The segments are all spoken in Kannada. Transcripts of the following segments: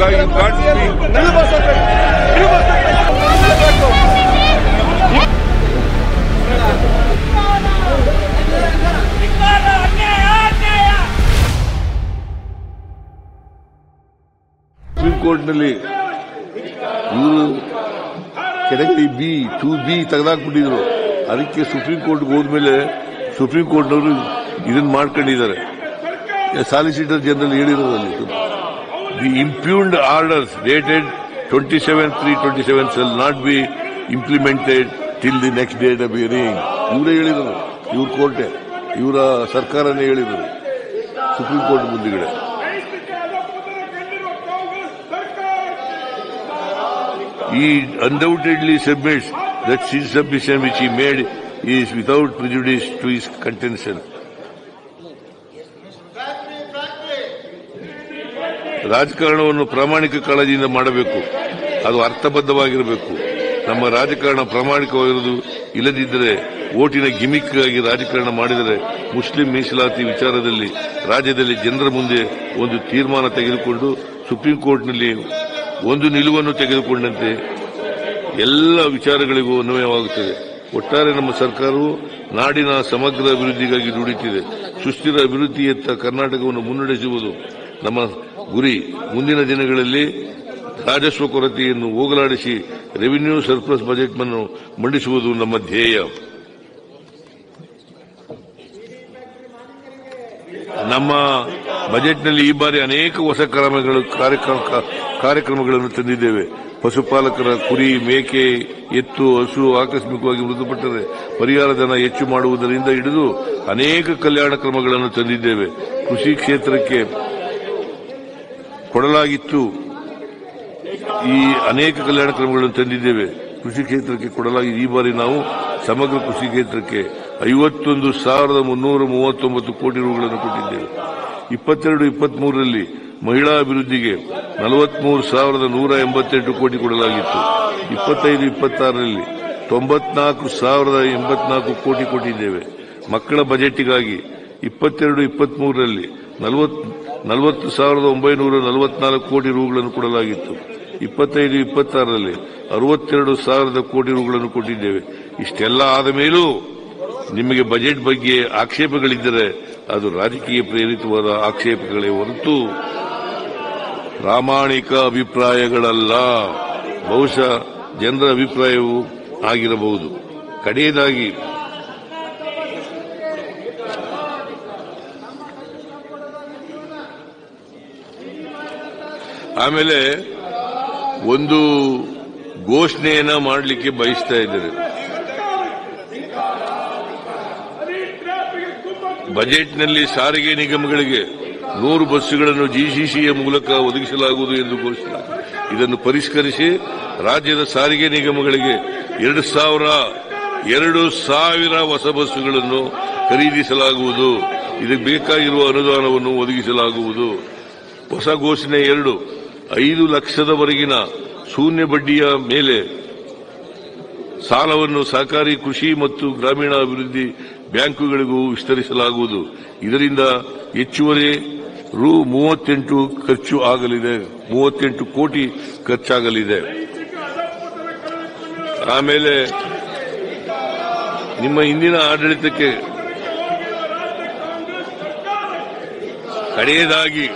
ಸುಪ್ರೀಂ ಕೋರ್ಟ್ನಲ್ಲಿ ಇವರು ಕೆಟಗರಿ ಬಿ 2B ತೆಗೆದಾಕ್ಬಿಟ್ಟಿದ್ರು. ಅದಕ್ಕೆ ಸುಪ್ರೀಂ ಕೋರ್ಟ್ಗೆ ಹೋದ್ಮೇಲೆ ಸುಪ್ರೀಂ ಕೋರ್ಟ್ನವರು ಇದನ್ನು ಮಾಡ್ಕೊಂಡಿದ್ದಾರೆ. ಸಾಲಿಸಿಟರ್ ಜನರಲ್ ಹೇಳಿರೋದಲ್ಲಿ the impugned orders dated 27/3/27 shall not be implemented till the next date of hearing. ಇವರೇ ಹೇಳಿದರು, ಇವ್ರ ಕೋರ್ಟೆ, ಇವರ ಸರ್ಕಾರನೇ ಹೇಳಿದರು ಸುಪ್ರೀಂ ಕೋರ್ಟ್ ಮುಂದಿಗಡೆ. He undoubtedly submits that his submission which he made is without prejudice to his contention. ರಾಜಕಾರಣವನ್ನು ಪ್ರಾಮಾಣಿಕ ಕಾಳಜಿಯಿಂದ ಮಾಡಬೇಕು, ಅದು ಅರ್ಥಬದ್ಧವಾಗಿರಬೇಕು. ನಮ್ಮ ರಾಜಕಾರಣ ಪ್ರಾಮಾಣಿಕವಾಗಿರುವುದು. ಇಲ್ಲದಿದ್ದರೆ ಓಟಿನ ಗಿಮಿಕ್ ಆಗಿ ರಾಜಕಾರಣ ಮಾಡಿದರೆ ಮುಸ್ಲಿಂ ಮೀಸಲಾತಿ ವಿಚಾರದಲ್ಲಿ ರಾಜ್ಯದಲ್ಲಿ ಜನರ ಮುಂದೆ ಒಂದು ತೀರ್ಮಾನ ತೆಗೆದುಕೊಂಡು ಸುಪ್ರೀಂ ಕೋರ್ಟ್ನಲ್ಲಿ ಒಂದು ನಿಲುವನ್ನು ತೆಗೆದುಕೊಂಡಂತೆ ಎಲ್ಲ ವಿಚಾರಗಳಿಗೂ ಅನ್ವಯವಾಗುತ್ತದೆ. ಒಟ್ಟಾರೆ ನಮ್ಮ ಸರ್ಕಾರವು ನಾಡಿನ ಸಮಗ್ರ ಅಭಿವೃದ್ಧಿಗಾಗಿ ದುಡಿಯುತ್ತಿದೆ. ಸುಸ್ಥಿರ ಅಭಿವೃದ್ಧಿಯತ್ತ ಕರ್ನಾಟಕವನ್ನು ಮುನ್ನಡೆಸುವುದು ನಮ್ಮ ಗುರಿ. ಮುಂದಿನ ದಿನಗಳಲ್ಲಿ ರಾಜಸ್ವ ಕೊರತೆಯನ್ನು ಹೋಗಲಾಡಿಸಿ ರೆವಿನ್ಯೂ ಸರ್ಪ್ಲಸ್ ಬಜೆಟ್ ಅನ್ನು ಮಂಡಿಸುವುದು ನಮ್ಮ ಧ್ಯೇಯ. ನಮ್ಮ ಬಜೆಟ್ನಲ್ಲಿ ಈ ಬಾರಿ ಅನೇಕ ಹೊಸ ಕಾರ್ಯಕ್ರಮಗಳನ್ನು ತಂದಿದ್ದೇವೆ. ಪಶುಪಾಲಕರ ಕುರಿ, ಮೇಕೆ, ಎತ್ತು, ಹಸು ಆಕಸ್ಮಿಕವಾಗಿ ಮೃತಪಟ್ಟರೆ ಪರಿಹಾರ ಧನ ಹೆಚ್ಚು ಮಾಡುವುದರಿಂದ ಹಿಡಿದು ಅನೇಕ ಕಲ್ಯಾಣ ಕ್ರಮಗಳನ್ನು ತಂದಿದ್ದೇವೆ. ಕೃಷಿ ಕ್ಷೇತ್ರಕ್ಕೆ ಕೊಡಲಾಗಿತ್ತು ಈ ಅನೇಕ ಕಲ್ಯಾಣ ಕ್ರಮಗಳನ್ನು ತಂದಿದ್ದೇವೆ. ಕೃಷಿ ಕ್ಷೇತ್ರಕ್ಕೆ ಕೊಡಲಾಗಿ ಈ ಬಾರಿ ನಾವು ಸಮಗ್ರ ಕೃಷಿ ಕ್ಷೇತ್ರಕ್ಕೆ 51,339 ಕೋಟಿ ರೂಗಳನ್ನು ಕೊಟ್ಟಿದ್ದೇವೆ. 22-23ರಲ್ಲಿ ಮಹಿಳಾ ಅಭಿವೃದ್ಧಿಗೆ 43,188 ಕೋಟಿ ಕೊಡಲಾಗಿತ್ತು. 25-26ರಲ್ಲಿ 94,084 ಕೋಟಿ ಕೊಟ್ಟಿದ್ದೇವೆ. ಮಕ್ಕಳ ಬಜೆಟ್ಗಾಗಿ 22-23ರಲ್ಲಿ 40,944 ಕೋಟಿ ರೂಗಳನ್ನು ಕೊಡಲಾಗಿತ್ತು. 25-26ರಲ್ಲಿ 62,000 ಕೋಟಿ ರೂಗಳನ್ನು ಕೊಟ್ಟಿದ್ದೇವೆ. ಇಷ್ಟೆಲ್ಲ ಆದ ಮೇಲೂ ನಿಮಗೆ ಬಜೆಟ್ ಬಗ್ಗೆ ಆಕ್ಷೇಪಗಳಿದ್ದರೆ ಅದು ರಾಜಕೀಯ ಪ್ರೇರಿತವಾದ ಆಕ್ಷೇಪಗಳೇ ಹೊರತು ಪ್ರಾಮಾಣಿಕ ಅಭಿಪ್ರಾಯಗಳಲ್ಲ. ಬಹುಶಃ ಜನರ ಅಭಿಪ್ರಾಯವೂ ಆಗಿರಬಹುದು. ಕಡೆಯದಾಗಿ ಆಮೇಲೆ ಒಂದು ಘೋಷಣೆಯನ್ನ ಮಾಡಲಿಕ್ಕೆ ಬಯಸ್ತಾ ಇದ್ದಾರೆ. ಬಜೆಟ್ನಲ್ಲಿ ಸಾರಿಗೆ ನಿಗಮಗಳಿಗೆ 100 ಬಸ್ಸುಗಳನ್ನು ಜಿಸಿಸಿಯ ಮೂಲಕ ಒದಗಿಸಲಾಗುವುದು ಎಂದು ಘೋಷಣೆ. ಇದನ್ನು ಪರಿಷ್ಕರಿಸಿ ರಾಜ್ಯದ ಸಾರಿಗೆ ನಿಗಮಗಳಿಗೆ 2,000 ಹೊಸ ಬಸ್ಸುಗಳನ್ನು ಖರೀದಿಸಲಾಗುವುದು. ಇದಕ್ಕೆ ಬೇಕಾಗಿರುವ ಅನುದಾನವನ್ನು ಒದಗಿಸಲಾಗುವುದು. ಹೊಸ ಘೋಷಣೆ 2, 5 ಲಕ್ಷದವರೆಗಿನ ಶೂನ್ಯ ಬಡ್ಡಿಯ ಮೇಲೆ ಸಾಲವನ್ನು ಸಹಕಾರಿ ಕೃಷಿ ಮತ್ತು ಗ್ರಾಮೀಣಾಭಿವೃದ್ಧಿ ಬ್ಯಾಂಕುಗಳಿಗೂ ವಿಸ್ತರಿಸಲಾಗುವುದು. ಇದರಿಂದ ಹೆಚ್ಚುವರಿ ರೂ 38 ಕೋಟಿ ಖರ್ಚಾಗಲಿದೆ. ಆಮೇಲೆ ನಿಮ್ಮ ಹಿಂದಿನ ಆಡಳಿತಕ್ಕೆ ಕಡೆಯದಾಗಿ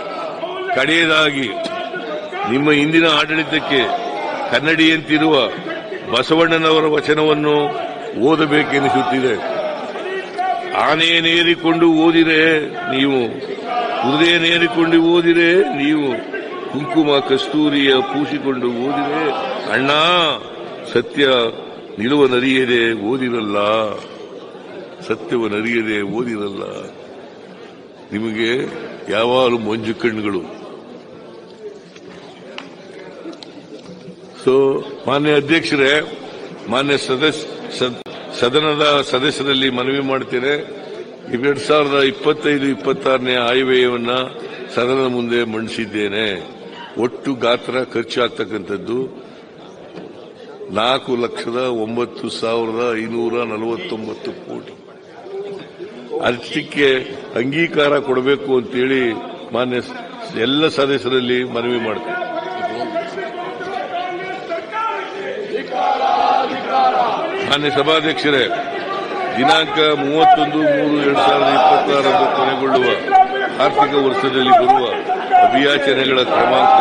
ನಿಮ್ಮ ಹಿಂದಿನ ಆಡಳಿತಕ್ಕೆ ಕನ್ನಡಿಯಂತಿರುವ ಬಸವಣ್ಣನವರ ವಚನವನ್ನು ಓದಬೇಕೆನಿಸುತ್ತಿದೆ. ಆನೆಯನ್ನೇರಿಕೊಂಡು ಓದಿರೆ ನೀವು, ಕುದುರೆಯನ್ನೇರಿಕೊಂಡು ಓದಿರೆ ನೀವು, ಕುಂಕುಮ ಕಸ್ತೂರಿಯ ಪೂಸಿಕೊಂಡು ಓದಿರೆ ಅಣ್ಣ, ಸತ್ಯ ನಿಲುವನರಿಯದೆ ಓದಿರಲ್ಲ, ಸತ್ಯವನ್ನರಿಯದೆ ಓದಿರಲ್ಲ. ನಿಮಗೆ ಯಾವಾಗಲೂ ಮಂಜು ಕಣ್ಣುಗಳು. ಮಾನ್ಯ ಅಧ್ಯಕ್ಷರೇ, ಮಾನ್ಯ ಸದನದ ಸದಸ್ಯರಲ್ಲಿ ಮನವಿ ಮಾಡುತ್ತೇನೆ. 2025-26ನೇ ಆಯವ್ಯಯವನ್ನ ಸದನದ ಮುಂದೆ ಮಂಡಿಸಿದ್ದೇನೆ. ಒಟ್ಟು ಗಾತ್ರ ಖರ್ಚಾಗ್ತಕ್ಕಂಥದ್ದು 4,09,549 ಕೋಟಿ. ಅದಕ್ಕೆ ಅಂಗೀಕಾರ ಕೊಡಬೇಕು ಅಂತೇಳಿ ಮಾನ್ಯ ಎಲ್ಲ ಸದಸ್ಯರಲ್ಲಿ ಮನವಿ ಮಾಡ್ತೇನೆ. ಮಾನ್ಯ ಸಭಾಧ್ಯಕ್ಷರೇ, ದಿನಾಂಕ 31/3/2026 ಕೊನೆಗೊಳ್ಳುವ ಆರ್ಥಿಕ ವರ್ಷದಲ್ಲಿ ಬರುವ ಅಭಿಯಾಚನೆಗಳ ಕ್ರಮಾಂಕ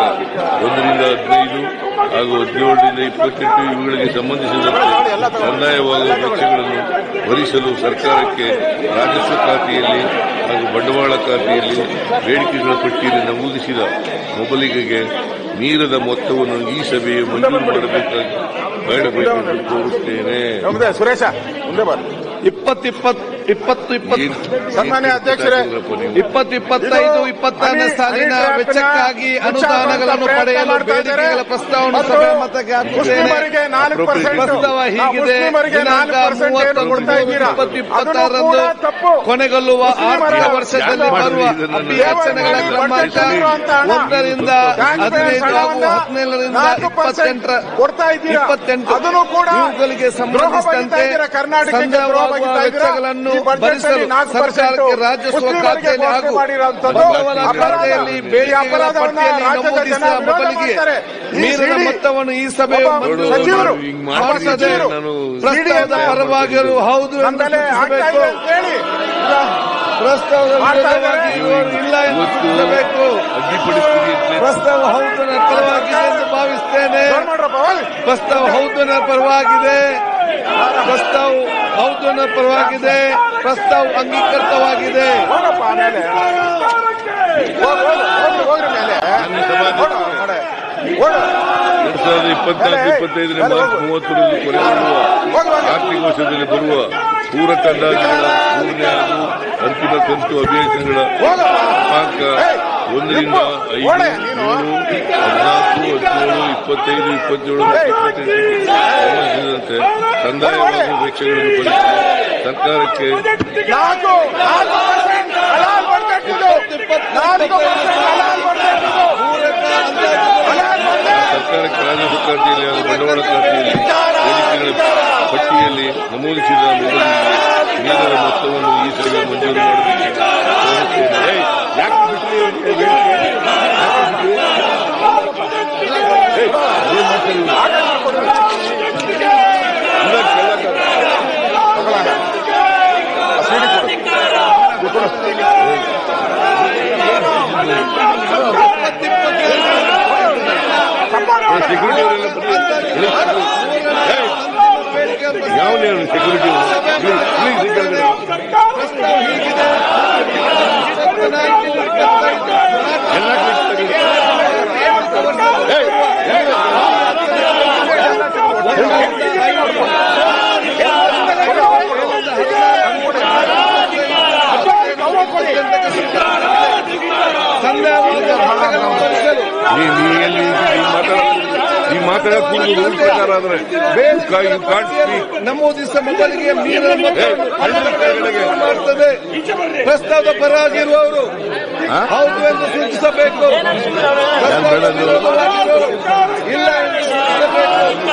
1ರಿಂದ 15 ಹಾಗೂ 17ರಿಂದ 28 ಇವುಗಳಿಗೆ ಸಂಬಂಧಿಸಿದಂತೆ ಕಂದಾಯವಾಗುವ ವೆಚ್ಚಗಳನ್ನು ಭರಿಸಲು ಸರ್ಕಾರಕ್ಕೆ ರಾಜಸ್ವ ಖಾತೆಯಲ್ಲಿ ಹಾಗೂ ಬಂಡವಾಳ ಖಾತೆಯಲ್ಲಿ ಬೇಡಿಕೆಗಳ ಪಟ್ಟಿಯಲ್ಲಿ ನಮೂದಿಸಿದ ಮೊಬಲಿಗೆಗೆ ಮೀರದ ಮೊತ್ತವನ್ನು ಈ ಸಭೆಯು ಮಂಜೂರು ಮಾಡಬೇಕೆಂದು ಕೋರುತ್ತೇನೆ. ಸುರೇಶ ಸನ್ಮಾನ್ಯ ಅಧ್ಯಕ್ಷರೇ, 2025-26ನೇ ಸಾಲಿನ ವೆಚ್ಚಕ್ಕಾಗಿ ಅನುದಾನಗಳನ್ನು ಪಡೆಯಲು ಬೇಡಿಕೆಗಳ ಪ್ರಸ್ತಾವವನ್ನು ಸಭೆ ಮತಕ್ಕೆ ಹಾಕುತ್ತೇನೆ. ಪ್ರಸ್ತಾವ ಹೀಗಿದೆ: ದಿನಾಂಕ 30/3/2026ರಂದು ಕೊನೆಗೊಳ್ಳುವ ಆರ್ಥಿಕ ವರ್ಷದಲ್ಲಿ ಬರುವ ಅಭಿಯಾಚನೆಗಳ ಕ್ರಮಾಂಕ 1ರಿಂದ 15 ಹಾಗೂ 17ರಿಂದ 28 ಇವುಗಳಿಗೆ ಸಂಬಂಧಿಸಿದಂತೆ ಸಂಗ್ರಹವಾಗುವ ವೆಚ್ಚಗಳನ್ನು ಭರಿಸಲು ಸರ್ಕಾರಕ್ಕೆ ರಾಜಸ್ವ ಖಾತೆಯಲ್ಲಿ ಹಾಗೂ ಬಂಡವಾಳ ಖಾತೆಯಲ್ಲಿ ಬೇಡಿಕೆಗಳ ಪಟ್ಟಿಯಲ್ಲಿ ನಮೂದಿಸಿದ ಮೊಬಲಿಗೆ ಮೀರಿದ ಮೊತ್ತವನ್ನು ಈ ಸಭೆಯು ಮಂಜೂರು ಮಾಡುತ್ತದೆ. ಪ್ರಸ್ತಾವದ ಪರವಾಗಿರು ಹೌದು ಎಂದು ಸೂಚಿಸಬೇಕು. ಪ್ರಸ್ತಾವದ ವಿರೋಧವಾಗಿ ಇಲ್ಲ ಎಂದು ಸೂಚಿಸಬೇಕು. ಪ್ರಸ್ತಾವ ಹೌದನ ಪರವಾಗಿದೆ ಎಂದು ಭಾವಿಸ್ತೇನೆ. ಪ್ರಸ್ತಾವ ಹೌದನ ಪರವಾಗಿದೆ. ಪ್ರಸ್ತಾವ ಹೌದನ ಪರವಾಗಿದೆ. ಪ್ರಸ್ತಾವ ಅಂಗೀಕೃತವಾಗಿದೆ. 2024-25 ಮಾರ್ಚ್ 30ರಂದು ಕೊನೆಗೊಳ್ಳುವ ಆರ್ಥಿಕ ವರ್ಷದಲ್ಲಿ ಬರುವ ಪೂರಕ ಅಂದಾಜುಗಳ 3ನೇ ಹಾಗೂ ಅಂತಿಮ ಕಂತು ಅಭಿಯಾಚನೆಗಳ ಕ್ರಮಾಂಕ 1ರಿಂದ 5, 7, 14, 17, 25, 27 ಸಂಬಂಧಿಸಿದಂತೆ ಕಂದಾಯವಾಗುವ ವೆಚ್ಚಗಳನ್ನು ಭರಿಸಲು ಸರ್ಕಾರಕ್ಕೆ ರಾಜಸ್ವ ಖಾತೆಯಲ್ಲಿ ಹಾಗೂ ಬಂಡವಾಳ ಖಾತೆಯಲ್ಲಿ ಬೇಡಿಕೆಗಳ ಪಟ್ಟಿಯಲ್ಲಿ ನಮೂದಿಸಿದ ಮೀರದ ಮೊತ್ತವನ್ನು ಈ ಸಭೆ ಮಂಜೂರು ಮಾಡಬೇಕು. ಸೆಕ್ಯೂರಿಟಿ ಯಾವ ಸೆಕ್ಯೂರಿಟಿ ನಮೂದಿಸಿದ ಮೊಬಲಿಗೆ ಮೀರಿದ ಮಾಡುತ್ತದೆ. ಪ್ರಸ್ತಾವದ ಪರವಾಗಿರುವವರು ಹೌದು ಎಂದು ಸೂಚಿಸಬೇಕು. ಇಲ್ಲ ಎಂದು ಸೂಚಿಸಬೇಕು.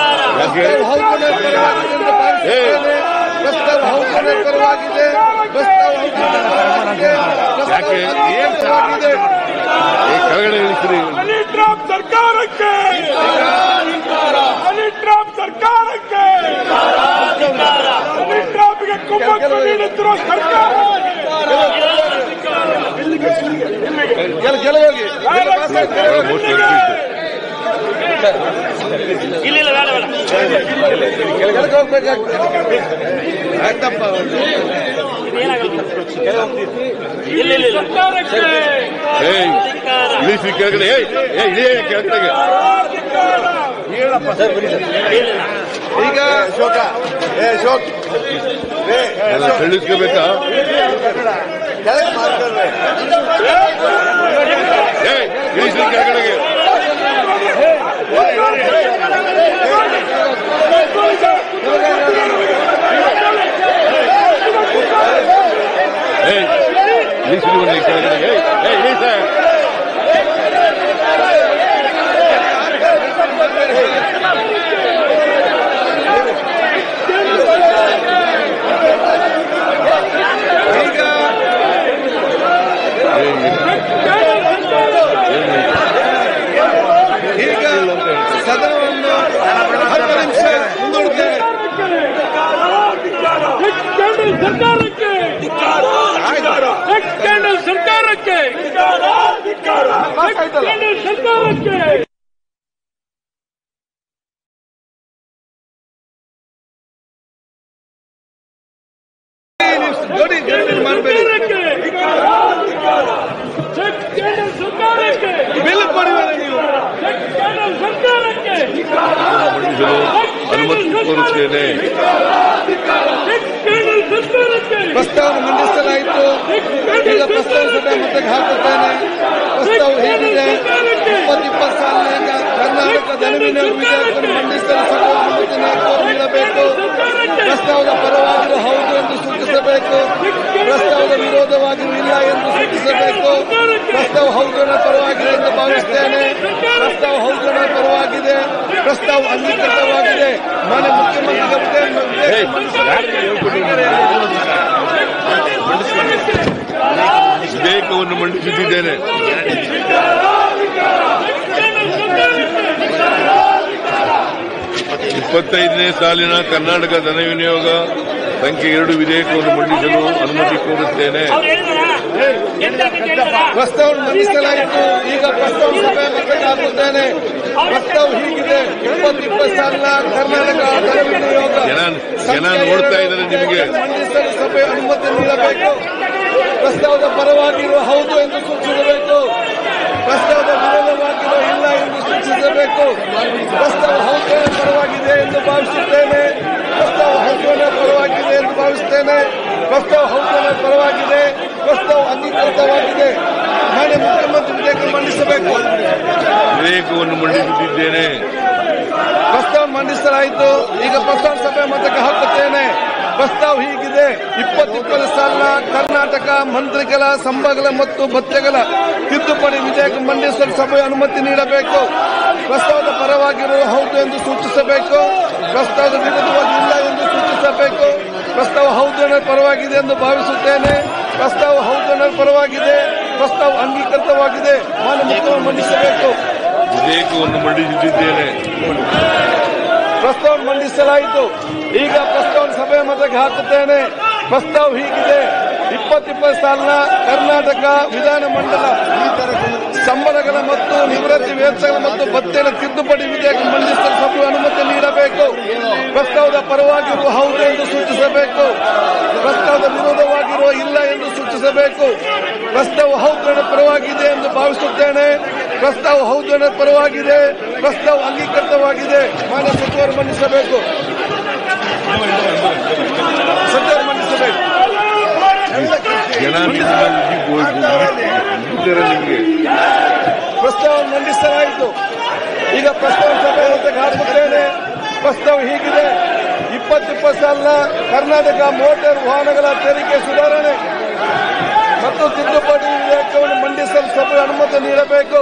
ಹೌದನ ಪರವಾಗಿದೆ ಎಂದು ಭಾವಿಸುತ್ತೇನೆ. ಪ್ರಸ್ತಾವ ಹೌದನ ಪರವಾಗಿದೆ. ಪ್ರಸ್ತಾವ ಪರವಾಗಿದೆ. ಕೆಳಗಡೆ ಇಳಿಸಿರಿ. ಸರ್ಕಾರಕ್ಕೆ ಸರ್ಕಾರಕ್ಕೆ ಕುಮ್ಮಕ್ಕು ನೀಡುತ್ತಿರುವ ಸರ್ಕಾರ ಇಳಿಸಿ ಕೆಳಗಡೆ ಕೆಳಗಡೆ ಈಗ ತಿಳಿಸ್ಕೋಬೇಕಾ? ಇಳಿಸಿ ಕೆಳಗಡೆಗೆ ಇಳಿಸಿ ಕೆಳಗಡೆಗೆ ಇಳಿಸ ಈಗ ಸದನವನ್ನು 10 ನಿಮಿಷ ಮುಂದೂಡುತ್ತೇವೆ. ಸರ್ಕಾರಕ್ಕೆ ಬಿಲ್ ಕೊಡುವರೆ ನೀವು ಅನುಮತಿ ಕೋರುತ್ತೇನೆ. ಪ್ರಸ್ತಾವ ಮಂಡಿಸಲಾಯಿತು. ಈಗ ಪ್ರಸ್ತಾವ ಸಭೆ ಮತಕ್ಕೆ ಹಾಕುತ್ತೇನೆ. ಪ್ರಸ್ತಾವ ಹೇಗಿದೆ? 2020 ಸಾಲಿನ ಕರ್ನಾಟಕ ಧನವಿನಿಯೋಗ ವಿಧೇಯಕವನ್ನು ಮಂಡಿಸಲು ಸಭೆ ಅನುಮತಿ ನೀಡಬೇಕು. ಪ್ರಸ್ತಾವದ ಪರವಾಗಿರುವ ಹೌದು ಎಂದು ಸೂಚಿಸಬೇಕು. ಪ್ರಸ್ತಾವದ ವಿರೋಧವಾಗಿರುವ ಇಲ್ಲ ಎಂದು ಸೂಚಿಸಬೇಕು. ಪ್ರಸ್ತಾವ ಹೌದನ ಪರವಾಗಿದೆ ಎಂದು ಭಾವಿಸುತ್ತೇನೆ. ಪ್ರಸ್ತಾವ ಹೌದನ ಪರವಾಗಿದೆ. ಪ್ರಸ್ತಾವ ಅಂಗೀಕೃತವಾಗಿದೆ. ಮಾನ್ಯ ಮುಖ್ಯಮಂತ್ರಿಗಳಿಗೆ ವಿಧೇಯಕವನ್ನು ಮಂಡಿಸುತ್ತಿದ್ದೇನೆ. 25ನೇ ಸಾಲಿನ ಕರ್ನಾಟಕ ಧನ ವಿನಿಯೋಗ ಸಂಖ್ಯೆ 2 ವಿಧೇಯಕವನ್ನು ಮಂಡಿಸಲು ಅನುಮತಿ ಕೋರುತ್ತೇನೆ. ಪ್ರಸ್ತಾವ ಮಂಡಿಸಲಾಯಿತು. ಈಗ ಪ್ರಸ್ತಾವ ಸಭೆ ಮತಕ್ಕೆ ಹಾಕುತ್ತೇನೆ. ಪ್ರಸ್ತಾವ ಹೀಗಿದೆ: 2020 ಸಾಲಿನ ಕರ್ನಾಟಕ ಧನ ವಿನಿಯೋಗ ಜನ ನೋಡ್ತಾ ಇದ್ದಾರೆ. ನಿಮಗೆ ಮಂಡಿಸಲು ಸಭೆ ಅನುಮತಿ ನೀಡಬೇಕು. ಪ್ರಸ್ತಾವದ ಪರವಾಗಿರುವ ಹೌದು ಎಂದು ಸೂಚಿಸಬೇಕು. ಪ್ರಸ್ತಾವದ ವಿರೋಧವಾಗಿರುವ ಇಲ್ಲ ಎಂದು ಸೂಚಿಸಬೇಕು. ಪ್ರಸ್ತಾವ ಹೌದನ ಪರವಾಗಿದೆ ಎಂದು ಭಾವಿಸುತ್ತೇನೆ. ಪ್ರಸ್ತಾವ ಹೌದನ ಪರವಾಗಿದೆ ಎಂದು ಭಾವಿಸುತ್ತೇನೆ. ಪ್ರಸ್ತಾವ ಹೌದನ ಪರವಾಗಿದೆ. ಪ್ರಸ್ತಾವ ಅಂಗೀಕೃತವಾಗಿದೆ. ಮಾನ್ಯ ಮುಖ್ಯಮಂತ್ರಿ ವಿಧೇಯಕ ಮಂಡಿಸಬೇಕು. ವಿಧೇಯಕವನ್ನು ಮಂಡಿಸುತ್ತಿದ್ದೇನೆ. ಪ್ರಸ್ತಾವ ಮಂಡಿಸಲಾಯಿತು. ಈಗ ಪ್ರಸ್ತಾವ ಸಭೆ ಮತಕ್ಕೆ ಹಾಕುತ್ತೇನೆ. ಪ್ರಸ್ತಾವ ಹೀಗಿದೆ: 2020 ಸಾಲಿನ ಕರ್ನಾಟಕ ಮಂತ್ರಿಗಳ ಸಂಬಳ ಮತ್ತು ಭತ್ಯೆಗಳ ತಿದ್ದುಪಡಿ ವಿಧೇಯಕ ಮಂಡಿಸಲು ಸಭೆ ಅನುಮತಿ ನೀಡಬೇಕು. ಪ್ರಸ್ತಾವದ ಪರವಾಗಿರುವ ಹೌದು ಎಂದು ಸೂಚಿಸಬೇಕು. ಪ್ರಸ್ತಾವದ ವಿರುದ್ಧವಾಗಿ ಇಲ್ಲ ಎಂದು ಸೂಚಿಸಬೇಕು. ಪ್ರಸ್ತಾವ ಹೌದನ ಪರವಾಗಿದೆ ಎಂದು ಭಾವಿಸುತ್ತೇನೆ. ಪ್ರಸ್ತಾವ ಹೌದನ ಪರವಾಗಿದೆ. ಪ್ರಸ್ತಾವ ಅಂಗೀಕೃತವಾಗಿದೆ. ಮಾನ್ಯ ಮುಖ್ಯಮಂತ್ರಿ ಮಂಡಿಸಬೇಕು. ವಿಧೇಯಕವನ್ನು ಮಂಡಿಸುತ್ತಿದ್ದೇನೆ. ಪ್ರಸ್ತಾವ ಮಂಡಿಸಲಾಯಿತು. ಈಗ ಪ್ರಸ್ತಾವ ಸಭೆ ಮತಕ್ಕೆ ಹಾಕುತ್ತೇನೆ. ಪ್ರಸ್ತಾವ ಹೀಗಿದೆ: 2020 ಸಾಲಿನ ಕರ್ನಾಟಕ ವಿಧಾನಮಂಡಲ ಸಂಬಳಗಳ ಮತ್ತು ನಿವೃತ್ತಿ ವೇತನಗಳ ಮತ್ತು ಭತ್ಯೆಗಳ ತಿದ್ದುಪಡಿ ವಿಧೇಯಕ ಮಂಡಿಸಲು ಸಭೆ ಅನುಮತಿ ನೀಡಬೇಕು. ಪ್ರಸ್ತಾವದ ಪರವಾಗಿರುವ ಹೌದು ಎಂದು ಸೂಚಿಸಬೇಕು. ಪ್ರಸ್ತಾವದ ವಿರೋಧವಾಗಿರುವ ಇಲ್ಲ ಎಂದು ಸೂಚಿಸಬೇಕು. ಪ್ರಸ್ತಾವ ಹೌದನ ಪರವಾಗಿದೆ ಎಂದು ಭಾವಿಸುತ್ತೇನೆ. ಪ್ರಸ್ತಾವ ಹೌದನ ಪರವಾಗಿದೆ. ಪ್ರಸ್ತಾವ ಅಂಗೀಕೃತವಾಗಿದೆ. ಮಾನ್ಯ ಸಚಿವರು ಮಂಡಿಸಬೇಕು. ಜನ ನಿಮಗೆ ಪ್ರಸ್ತಾವ ಮಂಡಿಸಲಾಯಿತು. ಈಗ ಪ್ರಸ್ತಾವ ಸಭೆ ಮತಕ್ಕೆ ಹಾಕುತ್ತೇನೆ. ಪ್ರಸ್ತಾವ ಹೀಗಿದೆ: 2020 ಸಾಲಿನ ಕರ್ನಾಟಕ ಮೋಟಾರ್ ವಾಹನಗಳ ತೆರಿಗೆ ಸುಧಾರಣೆ ಮತ್ತು ತಿದ್ದುಪಡಿ ವಿಧೇಯಕವನ್ನು ಮಂಡಿಸಲು ಸಭೆ ಅನುಮತಿ ನೀಡಬೇಕು.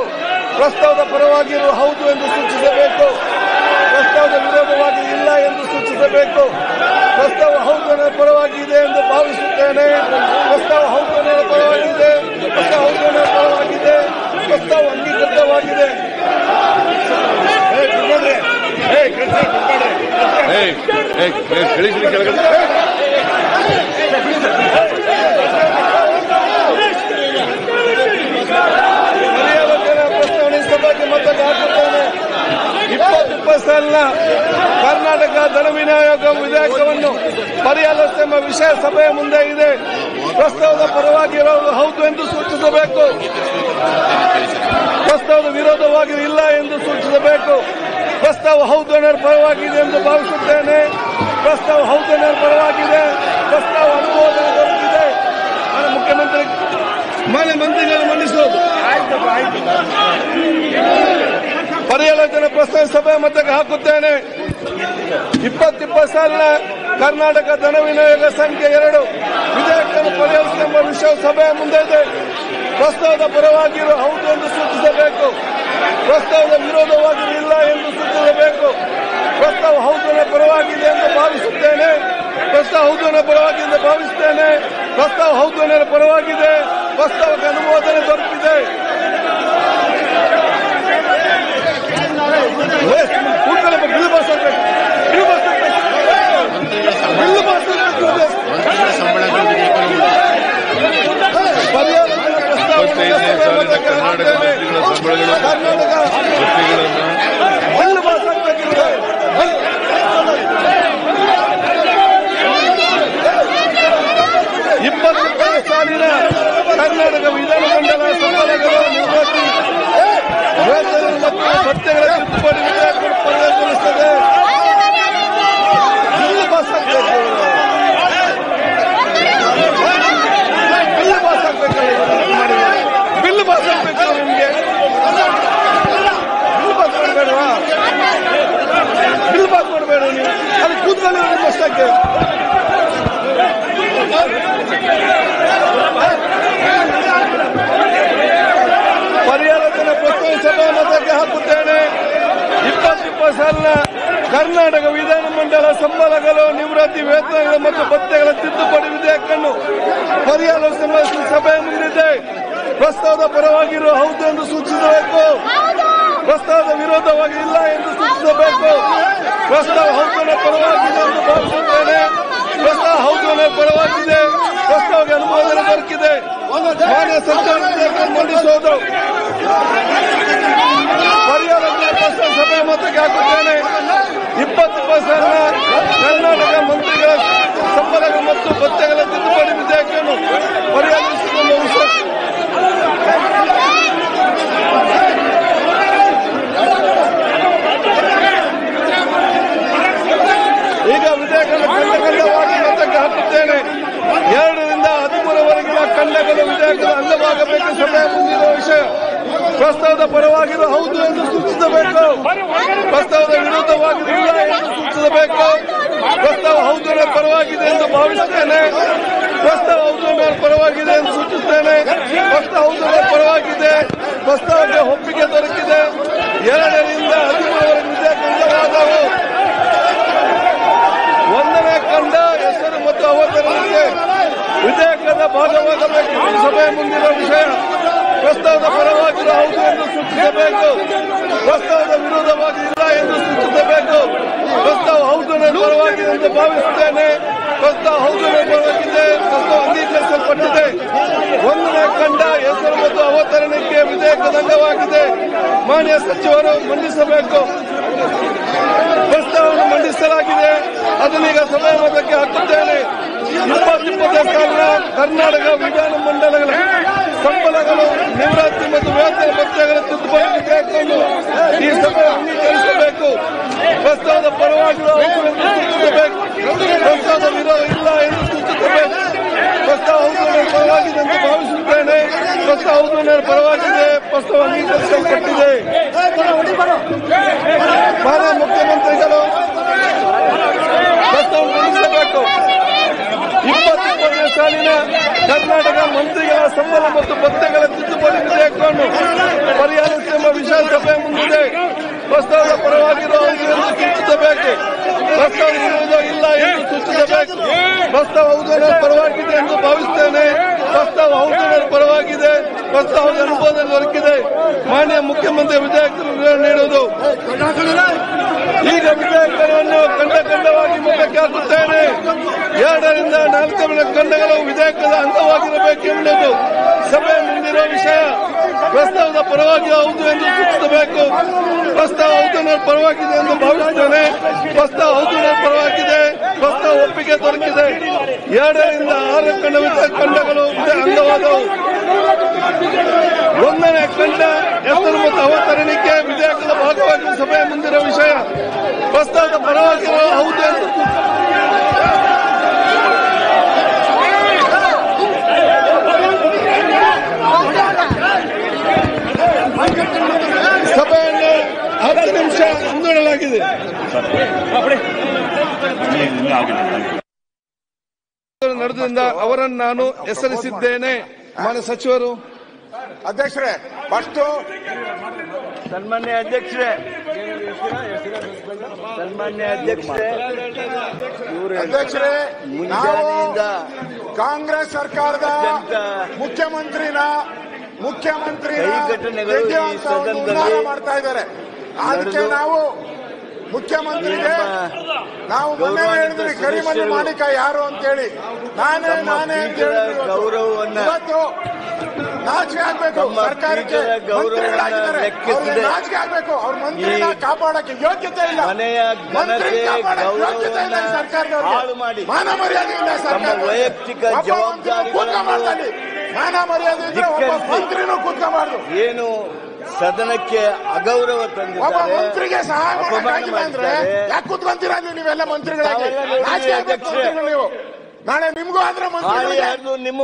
ಪ್ರಸ್ತಾವದ ಪರವಾಗಿರುವ ಹೌದು ಎಂದು ಸೂಚಿಸಬೇಕು. ಪ್ರಸ್ತಾವದ ವಿರೋಧವಾಗಿ ಇಲ್ಲ ಎಂದು ಸೂಚಿಸಬೇಕು. ಪ್ರಸ್ತಾವ ಹೌದನ ಪರವಾಗಿದೆ ಎಂದು ಭಾವಿಸುತ್ತೇನೆ. ಪ್ರಸ್ತಾವ ಹೌದನ ಪರವಾಗಿದೆ. ಪ್ರಸ್ತಾವ ಹೌದನ ಪರವಾಗಿದೆ. ಪ್ರಸ್ತಾವ ಅಂಗೀಕೃತವಾಗಿದೆ. ಕಳಿಸಿ ಕೆಳಗಡೆ ಪ್ರಸ್ತಾವನೆ ಸಭೆಗೆ ಮತಕ್ಕೆ ಹಾಕುತ್ತೇನೆ. 2020 ಸಾಲಿನ ಕರ್ನಾಟಕ ಧನ ವಿನಿಯೋಗ ವಿಧೇಯಕವನ್ನು ಪರಿಹರಿಸುವ ವಿಷಯ ಸಭೆಯ ಮುಂದೆ ಇದೆ. ಪ್ರಸ್ತಾವದ ಪರವಾಗಿರುವ ಹೌದು ಎಂದು ಸೂಚಿಸಬೇಕು. ಪ್ರಸ್ತಾವದ ವಿರೋಧವಾಗಿ ಇಲ್ಲ ಎಂದು ಸೂಚಿಸಬೇಕು. ಪ್ರಸ್ತಾವ ಹೌದನರ ಪರವಾಗಿದೆ ಎಂದು ಭಾವಿಸುತ್ತೇನೆ. ಪ್ರಸ್ತಾವ ಹೌದನರ ಪರವಾಗಿದೆ. ಪ್ರಸ್ತಾವ ಅನುಮೋದನೆ ದೊರಕಿದೆ. ಮುಖ್ಯಮಂತ್ರಿ ಮಾನ್ಯ ಮಂತ್ರಿಗಳು ಮಂಡಿಸುವುದು ಪರಿಹರಿಸಿದ ಪ್ರಸ್ತಾವ ಸಭೆ ಮತಕ್ಕೆ ಹಾಕುತ್ತೇನೆ. 2020 ಸಾಲಿನ ಕರ್ನಾಟಕ ಧನ ವಿನಿಯೋಗ ಸಂಖ್ಯೆ 2 ವಿಧೇಯಕವನ್ನು ಪರಿಹರಿಸುವ ವಿಷಯ ಸಭೆಯ ಮುಂದೆ ಇದೆ. ಪ್ರಸ್ತಾವದ ಪರವಾಗಿರುವ ಹೌದು ಎಂದು ಸೂಚಿಸಬೇಕು. ಪ್ರಸ್ತಾವದ ವಿರೋಧವಾಗಿ ಇಲ್ಲ ಎಂದು ಸೂಚಿಸಬೇಕು. ಪ್ರಸ್ತಾವ ಹೌದನ ಪರವಾಗಿದೆ ಎಂದು ಭಾವಿಸುತ್ತೇನೆ. ಪ್ರಸ್ತಾವ ಹೌದನ ಪರವಾಗಿದೆ ಎಂದು ಭಾವಿಸುತ್ತೇನೆ. ಪ್ರಸ್ತಾವ ಹೌದನ ಪರವಾಗಿದೆ. ಪ್ರಸ್ತಾವಕ್ಕೆ ಅನುಮೋದನೆ ದೊರಕಿದೆ. ಬಿಲ್ ಪಾಸ್ ಆಗಬೇಕು. ಬಿಲ್ ಪಾಸ್ ಆಗಬೇಕು. ಕರ್ನಾಟಕ ಸಂಬಳಗಳು ಕರ್ನಾಟಕ ಭತ್ಯೆಗಳನ್ನು ಬಿಲ್ ಪಾಸ್ ಆಗಬೇಕಿದೆ. 20 ಸಾಲಿನ ಕರ್ನಾಟಕ ವಿಧಾನಮಂಡಲ ಸಂಬಳಗಳು ನಿವೃತ್ತಿ ವೇತನ ಮತ್ತು ಭತ್ಯೆಗಳ ತಿದ್ದುಪಡಿ ವಿಧೇಯಕ ಪರಿಗಣಿಸುತ್ತದೆ. ಬಿಲ್ ಪಾಸ್ ಆಗಬೇಕು. ಬಿಲ್ ಪಾಸ್ ಆಗಬೇಕಲ್ಲ. ಬಿಲ್ ಪಾಸ್ ಆಗಬೇಕು. ನಿಮಗೆ ಬಿಲ್ ಪಾಸ್ ಮಾಡಬೇಡವಾ? ಬಿಲ್ ಪಾಸ್ ಮಾಡಬೇಡ. ನೀವು ಅಲ್ಲಿ ಕೂತ್ಕೊಂಡು ಕಷ್ಟಕ್ಕೆ ಪರ್ಯಾಲೋಚನಾ ಪ್ರಸ್ತಾವ ಸಭಾಮತಕ್ಕೆ ಹಾಕುತ್ತೇನೆ. 20 ಸಾಲಿನ ಕರ್ನಾಟಕ ವಿಧಾನಮಂಡಲ ಸಂಬಳಗಳು ನಿವೃತ್ತಿ ವೇತನಗಳು ಮತ್ತು ಭತ್ಯೆಗಳ ತಿದ್ದುಪಡಿ ವಿಧೇಯಕವನ್ನು ಪರ್ಯಾಲೋಚನಾ ಸಭೆ ಮುಂದಿದೆ. ಪ್ರಸ್ತಾವದ ಪರವಾಗಿರುವ ಹೌದು ಎಂದು ಸೂಚಿಸಬೇಕು. ಪ್ರಸ್ತಾವದ ವಿರೋಧವಾಗಿ ಇಲ್ಲ ಎಂದು ಸೂಚಿಸಬೇಕು. ಪ್ರಸ್ತಾವ ಹೌದನ ಪರವಾಗಿದೆ ಎಂದು ಭಾವಿಸುತ್ತೇನೆ. ಪ್ರಸ್ತಾವ ಹೌದನ ಪರವಾಗಿದೆ. ಪ್ರಸ್ತಾವಕ್ಕೆ ಅನುಮೋದನೆ ದೊರಕಿದೆ. ಮಾನ್ಯ ಸರ್ಕಾರ ಮಂಡಿಸುವುದು ಪರ್ಯಾಲೋಚನಾ ಪ್ರಸ್ತಾವ ಸಭೆ ಮತಕ್ಕೆ ಹಾಕುತ್ತೇನೆ. 20 ಸಾಲಿನ ಕರ್ನಾಟಕ ಮಂತ್ರಿಗಳ ಸಂಬಳಗಳು ಮತ್ತು ಭತ್ಯೆಗಳ ತಿದ್ದುಪಡಿ ವಿಧೇಯಕವನ್ನು ಪರ್ಯಾಲೋಚಿಸಿಕೊಂಡು ಈಗ ವಿಧೇಯಕವನ್ನು ಖಂಡಖಂಡವಾಗಿ ಮತಕ್ಕೆ ಹಾಕುತ್ತೇನೆ. 2 ರಿಂದ 13ವರೆಗಿನ ಖಂಡಗಳು ವಿಧೇಯಕದ ಅಂಗವಾಗಬೇಕು. ಸಭೆಯ ಮುಂದಿರುವ ವಿಷಯ ಪ್ರಸ್ತಾವದ ಪರವಾಗಿರುವ ಹೌದು ಎಂದು ಸೂಚಿಸಬೇಕು. ಪ್ರಸ್ತಾವದ ವಿರೋಧವಾಗಿರಲಿಲ್ಲ ಎಂದು ಸೂಚಿಸಬೇಕು. ಪ್ರಸ್ತಾವ ಹೌದರ ಪರವಾಗಿದೆ ಎಂದು ಭಾವಿಸುತ್ತೇನೆ. ಪ್ರಸ್ತಾವ ಹೌದರ ಪರವಾಗಿದೆ ಎಂದು ಸೂಚಿಸುತ್ತೇನೆ. ಪ್ರಸ್ತಾವ ಹೌದರ ಪರವಾಗಿದೆ. ಪ್ರಸ್ತಾವಕ್ಕೆ ಒಪ್ಪಿಗೆ ದೊರಕಿದೆ. 2 ರಿಂದ 13ವರೆಗೆ ವಿಧೇಯಕ ಅಂಗವಾದವು. 1ನೇ ಖಂಡ ಹೆಸರು ಮತ್ತು ಅವತರಣಿಕೆ ವಿಧೇಯಕದ ಭಾಗವಾಗಬೇಕು. ಸಭೆಯ ಮುಂದಿನ ವಿಷಯ ಪ್ರಸ್ತಾವದ ಪರವಾಗಿರುವ ಹೌದು ಎಂದು ಸೂಚಿಸಬೇಕು. ಪ್ರಸ್ತಾವದ ವಿರೋಧವಾಗಿ ಇಲ್ಲ ಎಂದು ಸೂಚಿಸಬೇಕು. ಪ್ರಸ್ತಾವ ಹೌದನ ಪರವಾಗಿದೆ ಎಂದು ಭಾವಿಸುತ್ತೇನೆ. ಪ್ರಸ್ತಾವ ಹೌದನ ಪರವಾಗಿದೆ. ಪ್ರಸ್ತಾವ ಅಂಗೀಕರಿಸಲ್ಪಟ್ಟಿದೆ. 1ನೇ ಖಂಡ ಹೆಸರು ಮತ್ತು ಅವತರಣಿಕೆ ವಿಧೇಯಕದ ಅಂಗವಾಗಿದೆ. ಮಾನ್ಯ ಸಚಿವರು ಮಂಡಿಸಬೇಕು. ಪ್ರಸ್ತಾವವನ್ನು ಮಂಡಿಸಲಾಗಿದೆ. ಅದನ್ನೀಗ ಸಭೆಯ ಮತಕ್ಕೆ ಹಾಕುತ್ತೇನೆ. 20 ಸಾಲಿನ ಕರ್ನಾಟಕ ವಿಧಾನಮಂಡಲಗಳ ಸಂಬಳಗಳು ನಿವೃತ್ತಿ ಮತ್ತು ವೇತನ ಭತ್ಯೆಗಳ ತಿದ್ದುಪಡಿ ವಿಧೇಯಕವನ್ನು ಈ ಸಭೆ ಅಂಗೀಕರಿಸಬೇಕು. ಪ್ರಸ್ತಾವದ ಪರವಾಗಿರುವ ಹೌದು ಎಂದು ಸೂಚಿಸಬೇಕು. ಪ್ರಸ್ತಾವದ ವಿರೋಧ ಇಲ್ಲ ಎಂದು ಸೂಚಿಸಬೇಕು. ಪ್ರಸ್ತಾವ ಹೌದು ಪರವಾಗಿದೆ ಎಂದು ಭಾವಿಸುತ್ತೇನೆ. ಪ್ರಸ್ತಾವ ಹೌದು ಪರವಾಗಿದೆ. ಪ್ರಸ್ತಾವ ಅಂಗೀಕರಿಸಲ್ಪಟ್ಟಿದೆ. ಮಾನ್ಯ ಮುಖ್ಯಮಂತ್ರಿಗಳು ಪ್ರಸ್ತಾವ ಮಂಡಿಸಬೇಕು. 20 ಸಾಲಿನ ಕರ್ನಾಟಕ ಮಂತ್ರಿಗಳ ಸಂಬಳ ಮತ್ತು ಭತ್ಯೆಗಳ ತಿದ್ದುಪಡಿ ವಿಧೇಯಕವನ್ನು ಪರ್ಯಾಲೋಚಿಸುವ ವಿಷಯ ಸಭೆ ಮುಂದಿದೆ. ಪ್ರಸ್ತಾವದ ಪರವಾಗಿರುವ ಹೌದು ಎಂದು ಸೂಚಿಸಬೇಕು. ಪ್ರಸ್ತಾವ ವಿರೋಧ ಇಲ್ಲ ಎಂದು ಸೂಚಿಸಬೇಕು. ಪ್ರಸ್ತಾವ ಹೌದರ ಪರವಾಗಿದೆ ಎಂದು ಭಾವಿಸುತ್ತೇನೆ. ಪ್ರಸ್ತಾವ ಹೌದರ ಪರವಾಗಿದೆ. ಪ್ರಸ್ತಾವದ ಅನುಮೋದನೆ ದೊರಕಿದೆ. ಮಾನ್ಯ ಮುಖ್ಯಮಂತ್ರಿ ವಿಧೇಯಕ ನೀಡುವುದು. ಈಗ ವಿಧೇಯಕವನ್ನು ಖಂಡವಾಗಿ ಮತಕ್ಕೆ ಹಾಕುತ್ತೇನೆ. 2 ರಿಂದ 4 ಖಂಡಗಳು ವಿಧೇಯಕದ ಅಂಗವಾಗಿರಬೇಕೆಂಬುದು ಸಭೆ ಮುಂದಿರುವ ವಿಷಯ. ಪ್ರಸ್ತಾವದ ಪರವಾಗಿ ಹೌದು ಎಂದು ಸೂಚಿಸಬೇಕು. ಪ್ರಸ್ತಾವ ಹೌದನ ಪರವಾಗಿದೆ ಎಂದು ಭಾವಿಸುತ್ತೇನೆ. ಪ್ರಸ್ತಾವ ಹೌದನ ಪರವಾಗಿದೆ. ಪ್ರಸ್ತಾವ ಒಪ್ಪಿಗೆ ದೊರಕಿದೆ. 2 ರಿಂದ 6 ಖಂಡಗಳು ಅಂಗವಾದವು. 1ನೇ ಖಂಡ ಹೆಸರು ಮತ್ತು ಅವತರಣಿಕೆ ವಿಧೇಯಕದ ಭಾಗವಾಗಿ ಸಭೆಯ ಮುಂದಿರುವ ವಿಷಯ. ಪ್ರಸ್ತಾವದ ಪರವಾಗಿರುವ ಹೌದು ಎಂದು ಸಭೆಯನ್ನು 10 ನಿಮಿಷ ಮುಂದೂಡಲಾಗಿದೆ. ನಡೆದಿಂದ ಅವರನ್ನು ನಾನು ಹೆಸರಿಸಿದ್ದೇನೆ. ಮಾನ್ಯ ಸಚಿವರು. ಅಧ್ಯಕ್ಷರೇ, ಫಸ್ಟ್ ಸನ್ಮಾನ್ಯ ಅಧ್ಯಕ್ಷರೇ, ಅಧ್ಯಕ್ಷರೇ, ನಾವು ಕಾಂಗ್ರೆಸ್ ಸರ್ಕಾರದ ಮುಖ್ಯಮಂತ್ರಿನ ಉನ್ನಾರ ಮಾಡ್ತಾ ಇದ್ದಾರೆ. ಅದಕ್ಕೆ ನಾವು ಮುಖ್ಯಮಂತ್ರಿಗೆ ನಾವು ಮೊನ್ನೆ ಹೇಳಿದ್ರಿ ಕರಿಮನೆ ಮಾಲೀಕ ಯಾರು ಅಂತೇಳಿ. ನಾನೇ ಅಂತ ಹೇಳಿದ್ರು. ಇವತ್ತು ನಾಚಿಕೆ ಆಗ್ಬೇಕು. ಸರ್ಕಾರಕ್ಕೆ ಮಂತ್ರಿಗಳಾಗಿದ್ದಾರೆ, ಅವ್ರಿಗೆ ನಾಚಿಕೆ ಆಗ್ಬೇಕು. ಅವ್ರ ಮಂತ್ರಿನ ಕಾಪಾಡಕ್ಕೆ ಯೋಗ್ಯತೆ ಇಲ್ಲ. ಮಂತ್ರಿ ಕಾಪಾಡಕ್ಕೆ ಯೋಗ್ಯತೆ ಇಲ್ಲ ಸರ್ಕಾರದವ್ರಿಗೆ. ಮಾನ ಮರ್ಯಾದೆ ಇಲ್ಲ ಸರ್ಕಾರ. ವೈಯಕ್ತಿಕ ಜವಾಬ್ದಾರಿ ಮಾನ ಮರ್ಯಾದೆ ಇದ್ರೆ ಒಬ್ಬ ಮಂತ್ರಿನೂ ಕೂತ್ಕೋಬಾರ್ದು. ಏನು ಸದನಕ್ಕೆ ಅಗೌರವ ತಂದಿದ್ದಾರೆ. ಒಬ್ಬ ಮಂತ್ರಿಗೆ ಸಹಾಯ ಮಾಡಕ್ಕಾಗಿಲ್ಲ ಅಂದ್ರೆ ಯಾಕೆ ಕೂತ್ಕೊಂತೀರಾ ನೀವೆಲ್ಲ ಮಂತ್ರಿಗಳಾಗಿ? ನಾಚಿಕೆ ಆಗ್ಬೇಕು ಮಂತ್ರಿಗಳು ನೀವು. ನಾಳೆ ನಿಮ್ಗೂ ಆದ್ರೆ ನಿಮ್ಮ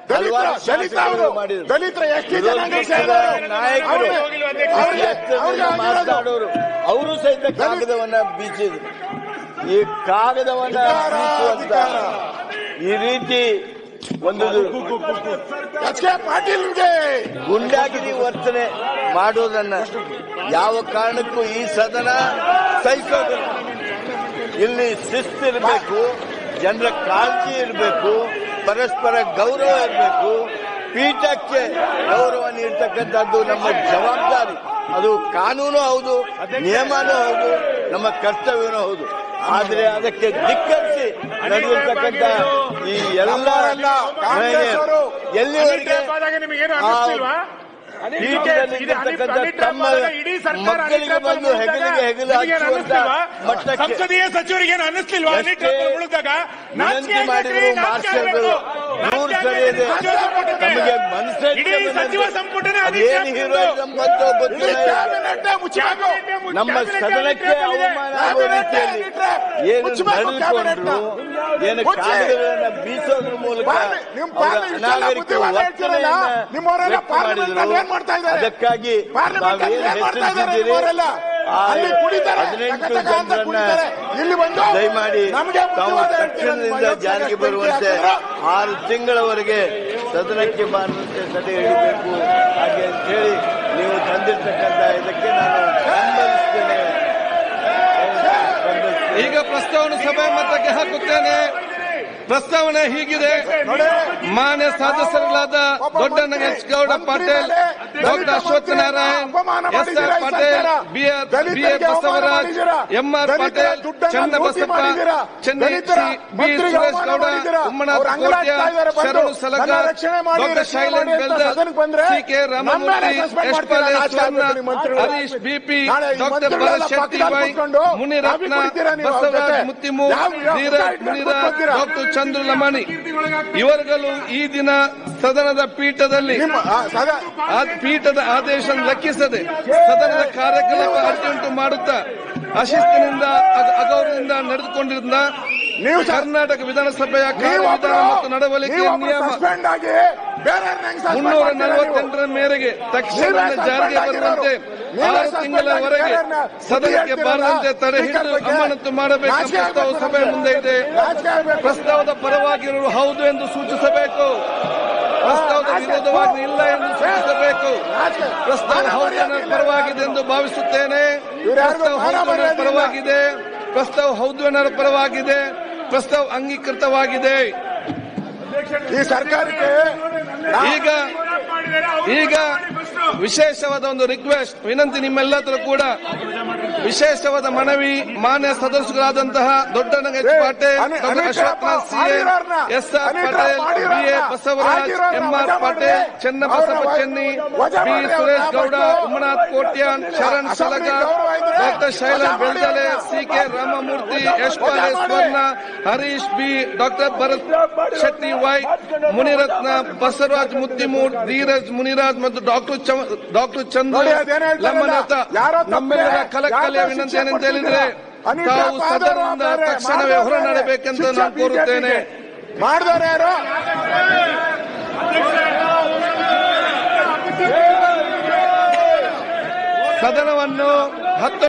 ದಲಿತರ ಎಷ್ಟು ನಾಯಕರು ಮಾತನಾಡೋರು ಅವರು ಸಹಿತ ಕಾಗದವನ್ನ ಬೀಸಿದ್ರು. ಈ ಕಾಗದವನ್ನ ಬೀಸುವಂತ ಈ ರೀತಿ ಒಂದು ಪಾಟೀಲ್ಗೆ ಗುಂಡಾಗಿರಿ ವರ್ತನೆ ಮಾಡೋದನ್ನ ಯಾವ ಕಾರಣಕ್ಕೂ ಈ ಸದನ ಸಹಿಸೋದಿಲ್ಲ. ಇಲ್ಲಿ ಶಿಸ್ತಿರಬೇಕು, ಜನರ ಕಾಳಜಿ ಇರಬೇಕು, ಪರಸ್ಪರ ಗೌರವ ಇರಬೇಕು. ಪೀಠಕ್ಕೆ ಗೌರವ ನೀಡ್ತಕ್ಕಂಥದ್ದು ನಮ್ಮ ಜವಾಬ್ದಾರಿ. ಅದು ಕಾನೂನು ಹೌದು, ನಿಯಮನೂ ಹೌದು, ನಮ್ಮ ಕರ್ತವ್ಯನೂ ಹೌದು. ಆದ್ರೆ ಅದಕ್ಕೆ ಧಿಕ್ಕರಿಸಿ ನಡೆದಿರ್ತಕ್ಕಂಥ ಈ ಎಲ್ಲ ಎಲ್ಲಿವರೆಗೆ ತಮ್ಮ ಮಕ್ಕಳಿಗೆ ಬಂದು ಹೆಗಲಿಗೆ ಹೆಗಲು ಹಚ್ಚುವಂತ ಮಟ್ಟಕ್ಕೆ ಸಂಸದೀಯ ಸಚಿವರಿಗೆ ಅನ್ನಿಸ್ತಿಲ್ವಾ ವಿನಂತಿ ಮಾಡಿದ್ರು ಮಾರ್ಷಲ್ಗಳು. ದೂರ ಸರಿಯದೆ ನಮಗೆ ಮನಸ್ಸೇನು ಹೀರೋಯಿಸಂ ಬಂತೋ ಗೊತ್ತಿಲ್ಲ. ನಮ್ಮ ಸದನಕ್ಕೆ ಅವಮಾನ ಆಗುವ ರೀತಿಯಲ್ಲಿ ಏನು ನಡೆದುಕೊಂಡ್ರು, ಏನು ಕಾಗದಗಳನ್ನು ಬೀಸೋದ್ರ ಮೂಲಕ ಅನಾಗರಿಕ ವರ್ತನೆಯನ್ನ ವ್ಯಕ್ತ ಮಾಡಿದ್ರು. ಅದಕ್ಕಾಗಿ ತಾವೇನು ಹೆಸರಿಸಿದ್ದೀರಿ 18 ಜನರನ್ನ ದಯಮಾಡಿ ತಾವು ತಕ್ಷಣದಿಂದ ಜಾರಿಗೆ ಬರುವಂತೆ 6 ತಿಂಗಳವರೆಗೆ ಸದನಕ್ಕೆ ಬಾರದಂತೆ ತಡೆ ಹಿಡಿಬೇಕು ಹಾಗೆ ಅಂತ ಹೇಳಿ ನೀವು ತಂದಿರ್ತಕ್ಕಂಥ ಇದಕ್ಕೆ ನಾನು ಬೆಂಬಲಿಸ್ತೇನೆ. ಈಗ ಪ್ರಸ್ತಾವನೆ ಸಭೆ ಮತಕ್ಕೆ ಹಾಕುತ್ತೇನೆ. ಪ್ರಸ್ತಾವನೆ ಹೀಗಿದೆ. ಮಾನ್ಯ ಸದಸ್ಯರುಗಳಾದ Dodda Nageshagowda Patil, doctor Ashwath Narayan, S R Patil, B A Basavaraj, M R Patil, Channabasappa, Chennai, B Suresh Gowda, Ummanath Kotya, Sharanu Salagar, doctor Shailendra Beldal, C K Ramamurthy, Yashpal Swarna, Harish B P, doctor Bharat Shetty Y, Muniratna, Basavaraj Muttimur, Dheeraj Muniraj, doctor Chandru Lamani ಇವರುಗಳು ಈ ದಿನ ಸದನದ ಪೀಠದ ಆದೇಶ ಲೆಕ್ಕಿಸದೆ ಸದನದ ಕಾರ್ಯಕಲಾಪ ಅಡ್ಡಿಯುಂಟು ಮಾಡುತ್ತಾ ಅಶಿಸ್ತಿನಿಂದ ಅಗೌರವದಿಂದ ನಡೆದುಕೊಂಡಿದ್ದ ಕರ್ನಾಟಕ ವಿಧಾನಸಭೆಯ ಕಾರ್ಯವಿಧಾನ ಮತ್ತು ನಡವಳಿಕೆ ನಿಯಮ 348ರ ಮೇರೆಗೆ ತಕ್ಷಣ ಜಾರಿಗೆ ಬರುವಂತೆ 6 ತಿಂಗಳವರೆಗೆ ಸದನಕ್ಕೆ ಬಾರದಂತೆ ತಡೆ ಹಿಡಿದು ಅಮಾನತು ಮಾಡಬೇಕು. ಪ್ರಸ್ತಾವ ಸಭೆ ಮುಂದೆ ಇದೆ. ಪ್ರಸ್ತಾವದ ಪರವಾಗಿರುವುದು ಹೌದು ಎಂದು ಸೂಚಿಸಬೇಕು. ಪ್ರಸ್ತಾವದ ವಿರೋಧವಾಗಿ ಇಲ್ಲ ಎಂದು ಸೂಚಿಸಬೇಕು. ಪ್ರಸ್ತಾವ ಹೌದು ಪರವಾಗಿದೆ ಎಂದು ಭಾವಿಸುತ್ತೇನೆ. ಪ್ರಸ್ತಾವ ಹೌದು ಪರವಾಗಿದೆ. ಪ್ರಸ್ತಾವ ಹೌದು ಎನ್ನುವ ಪರವಾಗಿದೆ. ಪ್ರಸ್ತಾವ ಅಂಗೀಕೃತವಾಗಿದೆ. ಈ ಸರ್ಕಾರಕ್ಕೆ ಈಗ ವಿಶೇಷವಾದ ಒಂದು ರಿಕ್ವೆಸ್ಟ್, ವಿನಂತಿ ನಿಮ್ಮೆಲ್ಲರೂ ಕೂಡ ವಿಶೇಷವಾದ ಮನವಿ. ಮಾನ್ಯ ಸದಸ್ಯರಾದಂತಹ Dodda Nagesh Patil, doctor Ashwath C A, S R Patil, B A Basavaraj, M R Patil, Channabasappa Chenni, B Suresh Gowda, Ummanath Kotian, Sharan Salagar, doctor Shailendra Belde, C K Ramamurthy, Yashpal Swarna, Harish B, doctor Bharat Shetty Y, Muniratna, Basavaraj Muttimur, Dheeraj Muniraj ಮತ್ತು ಡಾಕ್ಟರ್ ಚಂದ್ರ ಲಮ್ಮನಾಥ ನಮ್ಮೆಲ್ಲರ ಕಳಕಳಿಯ ವಿನಂತಿ ಏನಂತ ಹೇಳಿದ್ರೆ ತಾವು ಸದನದಿಂದ ತಕ್ಷಣವೇ ಹೊರ ನಡೆಬೇಕೆಂದು ನಾನು ಕೋರುತ್ತೇನೆ. ಮಾಡಿದವರು ಯಾರು? ಸದನವನ್ನು 10